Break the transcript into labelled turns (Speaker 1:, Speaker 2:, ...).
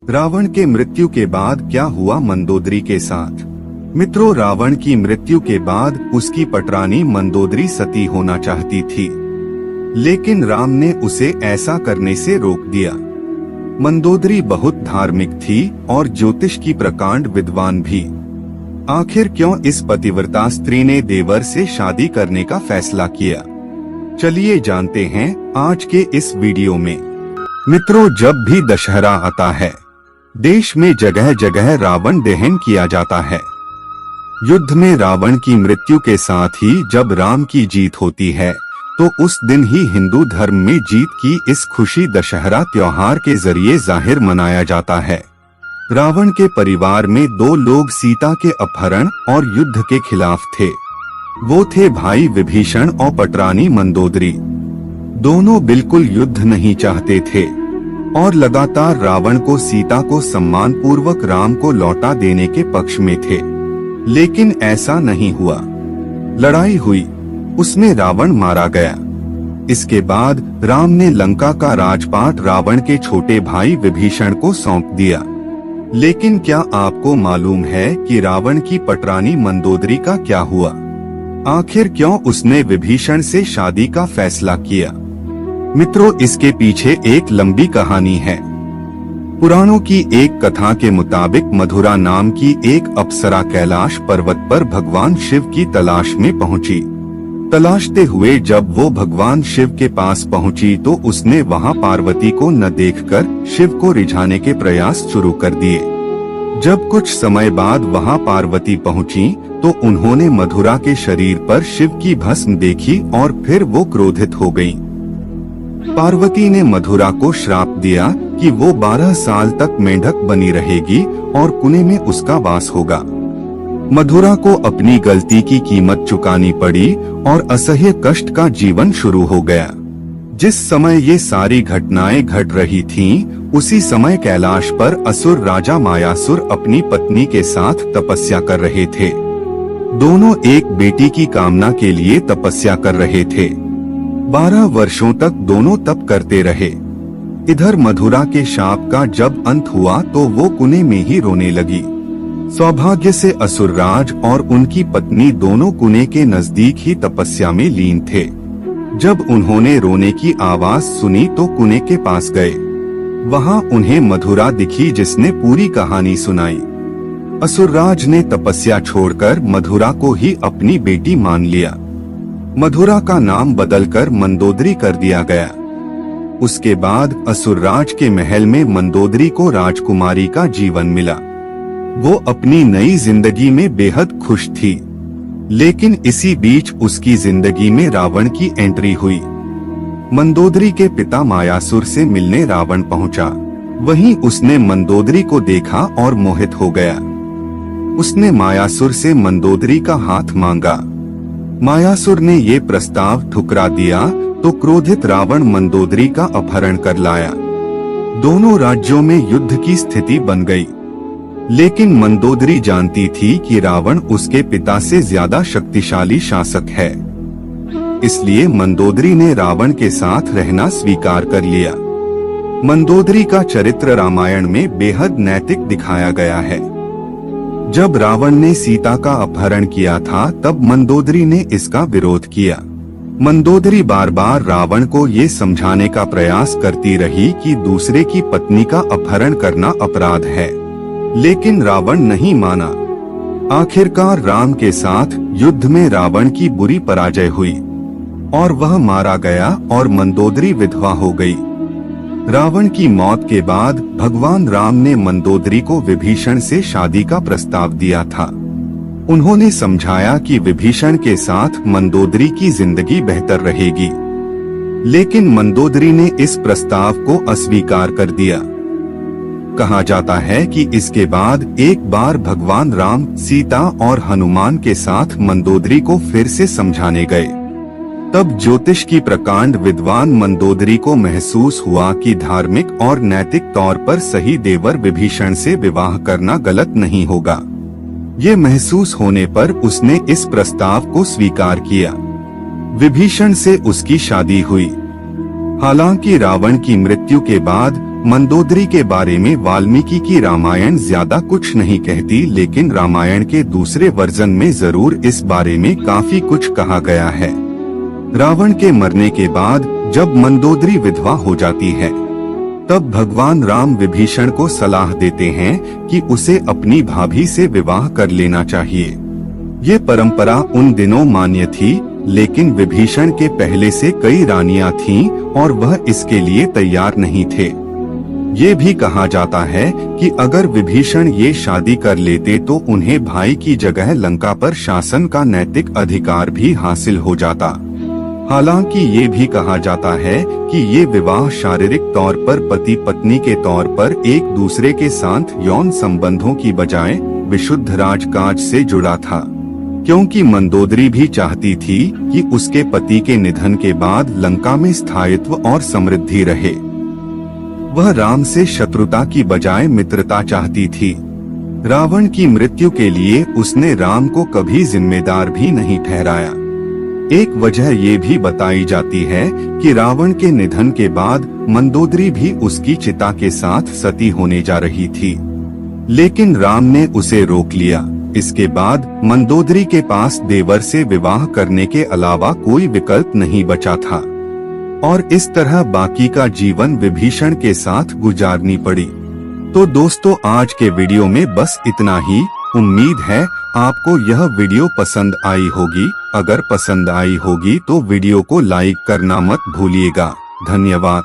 Speaker 1: रावण के मृत्यु के बाद क्या हुआ मंदोदरी के साथ। मित्रों, रावण की मृत्यु के बाद उसकी पटरानी मंदोदरी सती होना चाहती थी, लेकिन राम ने उसे ऐसा करने से रोक दिया। मंदोदरी बहुत धार्मिक थी और ज्योतिष की प्रकांड विद्वान भी। आखिर क्यों इस पतिव्रता स्त्री ने देवर से शादी करने का फैसला किया, चलिए जानते हैं आज के इस वीडियो में। मित्रों, जब भी दशहरा आता है, देश में जगह जगह रावण दहन किया जाता है। युद्ध में रावण की मृत्यु के साथ ही जब राम की जीत होती है, तो उस दिन ही हिंदू धर्म में जीत की इस खुशी दशहरा त्योहार के जरिए जाहिर मनाया जाता है। रावण के परिवार में दो लोग सीता के अपहरण और युद्ध के खिलाफ थे। वो थे भाई विभीषण और पटरानी मंदोदरी। दोनों बिल्कुल युद्ध नहीं चाहते थे और लगातार रावण को सीता को सम्मान पूर्वक राम को लौटा देने के पक्ष में थे, लेकिन ऐसा नहीं हुआ। लड़ाई हुई, उसमें रावण मारा गया। इसके बाद राम ने लंका का राजपाट रावण के छोटे भाई विभीषण को सौंप दिया। लेकिन क्या आपको मालूम है कि रावण की पटरानी मंदोदरी का क्या हुआ? आखिर क्यों उसने विभीषण से शादी का फैसला किया? मित्रों, इसके पीछे एक लंबी कहानी है। पुराणों की एक कथा के मुताबिक मधुरा नाम की एक अप्सरा कैलाश पर्वत पर भगवान शिव की तलाश में पहुंची। तलाशते हुए जब वो भगवान शिव के पास पहुंची तो उसने वहां पार्वती को न देखकर शिव को रिझाने के प्रयास शुरू कर दिए। जब कुछ समय बाद वहां पार्वती पहुंची तो उन्होंने मधुरा के शरीर पर शिव की भस्म देखी और फिर वो क्रोधित हो गईं। पार्वती ने मधुरा को श्राप दिया कि वो 12 साल तक मेंढक बनी रहेगी और कुएं में उसका वास होगा। मधुरा को अपनी गलती की कीमत चुकानी पड़ी और असह्य कष्ट का जीवन शुरू हो गया। जिस समय ये सारी घटनाएं घट रही थीं, उसी समय कैलाश पर असुर राजा मायासुर अपनी पत्नी के साथ तपस्या कर रहे थे। दोनों एक बेटी की कामना के लिए तपस्या कर रहे थे। 12 वर्षों तक दोनों तप करते रहे। इधर मधुरा के शाप का जब अंत हुआ तो वो कुएं में ही रोने लगी। सौभाग्य से असुरराज और उनकी पत्नी दोनों कुएं के नजदीक ही तपस्या में लीन थे। जब उन्होंने रोने की आवाज सुनी तो कुएं के पास गए। वहां उन्हें मधुरा दिखी जिसने पूरी कहानी सुनाई। असुरराज ने तपस्या छोड़कर मधुरा को ही अपनी बेटी मान लिया। मधुरा का नाम बदलकर मंदोदरी कर दिया गया। उसके बाद असुरराज के महल में मंदोदरी को राजकुमारी का जीवन मिला। वो अपनी नई जिंदगी में बेहद खुश थी, लेकिन इसी बीच उसकी जिंदगी में रावण की एंट्री हुई। मंदोदरी के पिता मायासुर से मिलने रावण पहुंचा। वहीं उसने मंदोदरी को देखा और मोहित हो गया। उसने मायासुर से मंदोदरी का हाथ मांगा। मायासुर ने ये प्रस्ताव ठुकरा दिया तो क्रोधित रावण मंदोदरी का अपहरण कर लाया। दोनों राज्यों में युद्ध की स्थिति बन गई। लेकिन मंदोदरी जानती थी कि रावण उसके पिता से ज्यादा शक्तिशाली शासक है, इसलिए मंदोदरी ने रावण के साथ रहना स्वीकार कर लिया। मंदोदरी का चरित्र रामायण में बेहद नैतिक दिखाया गया है। जब रावण ने सीता का अपहरण किया था तब मंदोदरी ने इसका विरोध किया। मंदोदरी बार बार रावण को ये समझाने का प्रयास करती रही कि दूसरे की पत्नी का अपहरण करना अपराध है, लेकिन रावण नहीं माना। आखिरकार राम के साथ युद्ध में रावण की बुरी पराजय हुई और वह मारा गया और मंदोदरी विधवा हो गई। रावण की मौत के बाद भगवान राम ने मंदोदरी को विभीषण से शादी का प्रस्ताव दिया था। उन्होंने समझाया कि विभीषण के साथ मंदोदरी की जिंदगी बेहतर रहेगी, लेकिन मंदोदरी ने इस प्रस्ताव को अस्वीकार कर दिया। कहा जाता है कि इसके बाद एक बार भगवान राम सीता और हनुमान के साथ मंदोदरी को फिर से समझाने गए। तब ज्योतिष की प्रकांड विद्वान मंदोदरी को महसूस हुआ कि धार्मिक और नैतिक तौर पर सही देवर विभीषण से विवाह करना गलत नहीं होगा। ये महसूस होने पर उसने इस प्रस्ताव को स्वीकार किया। विभीषण से उसकी शादी हुई। हालांकि रावण की मृत्यु के बाद मंदोदरी के बारे में वाल्मीकि की रामायण ज्यादा कुछ नहीं कहती, लेकिन रामायण के दूसरे वर्जन में जरूर इस बारे में काफी कुछ कहा गया है। रावण के मरने के बाद जब मंदोदरी विधवा हो जाती है, तब भगवान राम विभीषण को सलाह देते हैं कि उसे अपनी भाभी से विवाह कर लेना चाहिए। ये परंपरा उन दिनों मान्य थी, लेकिन विभीषण के पहले से कई रानियां थीं और वह इसके लिए तैयार नहीं थे। ये भी कहा जाता है कि अगर विभीषण ये शादी कर लेते तो उन्हें भाई की जगह लंका पर शासन का नैतिक अधिकार भी हासिल हो जाता। हालांकि ये भी कहा जाता है कि ये विवाह शारीरिक तौर पर पति पत्नी के तौर पर एक दूसरे के साथ यौन संबंधों की बजाय विशुद्ध राजकाज से जुड़ा था, क्योंकि मंदोदरी भी चाहती थी कि उसके पति के निधन के बाद लंका में स्थायित्व और समृद्धि रहे। वह राम से शत्रुता की बजाय मित्रता चाहती थी। रावण की मृत्यु के लिए उसने राम को कभी जिम्मेदार भी नहीं ठहराया। एक वजह ये भी बताई जाती है कि रावण के निधन के बाद मंदोदरी भी उसकी चिता के साथ सती होने जा रही थी, लेकिन राम ने उसे रोक लिया। इसके बाद मंदोदरी के पास देवर से विवाह करने के अलावा कोई विकल्प नहीं बचा था और इस तरह बाकी का जीवन विभीषण के साथ गुजारनी पड़ी। तो दोस्तों, आज के वीडियो में बस इतना ही। उम्मीद है आपको यह वीडियो पसंद आई होगी। अगर पसंद आई होगी तो वीडियो को लाइक करना मत भूलिएगा। धन्यवाद।